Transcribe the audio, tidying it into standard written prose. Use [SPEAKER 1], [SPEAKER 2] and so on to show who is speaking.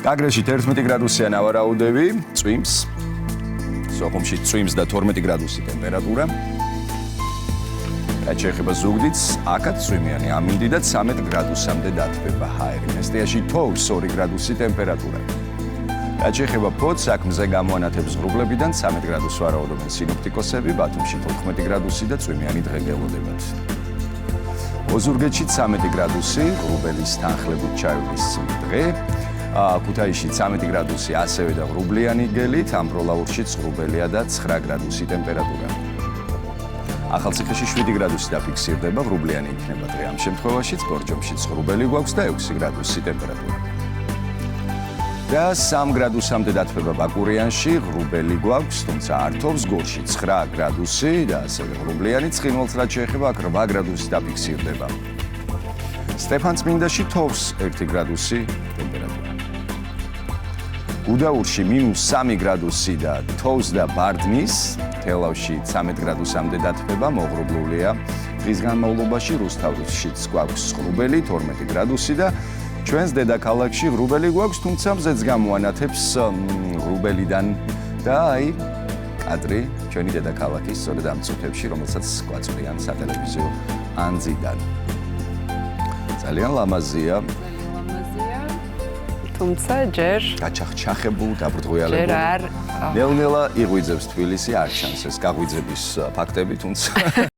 [SPEAKER 1] კაგრეში 11 გრადუსიან ავარაუდები, წვიმს. სოხუმში წვიმს და 12 გრადუსი ტემპერატურა. რაც შეეხება ზუგდიდს, აქაც წვიმიანი ამინდი და 13 გრადუსამდე დათბება ჰაერი. მესტიაში თოვლს 2 გრადუსი ტემპერატურა. რაც შეეხება ფოთს, აქ მზე გამოანათებს ღრუბლებიდან 13 გრადუსს ვარაუდობენ სინოპტიკოსები, ბათუმში 14 გრადუსი და წვიმიანი დღე გელოდებათ. ოზურგეთში 13 გრადუსი, ღრუბელის თანხლებით ჩაივლის დღე. ქუთაისში 13 გრადუსი, ასევე და ღრუბლიანი გელით, ამბროლაურშიც ღრუბელია და 9 გრადუსი ტემპერატურა. ახალციხეში 7 გრადუსი დაფიქსირდება, ღრუბლიანი იქნება დღე ამ შემთხვევაშიც, ბორჯომშიც ღრუბელი გვაქვს და 6 გრადუსი ტემპერატურა. და 3 გრადუსამდე დათბება ბაკურიანში, ღრუბელი გვაქვს, თუმცა არ თოვს, გორში 9 გრადუსი და ასევე ღრუბლიანი, ცხინვალს რაც შეეხება, 8 გრადუსი დაფიქსირდება. სტეფანწმინდაში თოვს 1 გრადუსი ტემპერატურა. გუდაურში -3 გრადუსი და თოვს და ბარდნის, თელავში 13 გრადუსამდე დათბება, მოღრუბლულია. დღის განმავლობაში რუსთავშიც გვაქვს ღრუბელი 12 გრადუსი და ჩვენს დედაქალაქში ღრუბელი გვაქვს, თუმცა მზეც გამოანათებს ღრუბელიდან და აი კადრი ჩვენი დედაქალაქის სწორედ ამ წუთებში, რომელსაც გვაწვდიან სატელევიზიო ანძიდან. ძალიან ლამაზია.
[SPEAKER 2] თუმცა ჯერ
[SPEAKER 1] გაჩახჩახებულ, დაბრდღოიალებულ.
[SPEAKER 2] ჯერ არ
[SPEAKER 1] ნელ-ნელა იღვიძებს თბილისი, არ ჩანს ეს გაღვიძების ფაქტები, თუმცა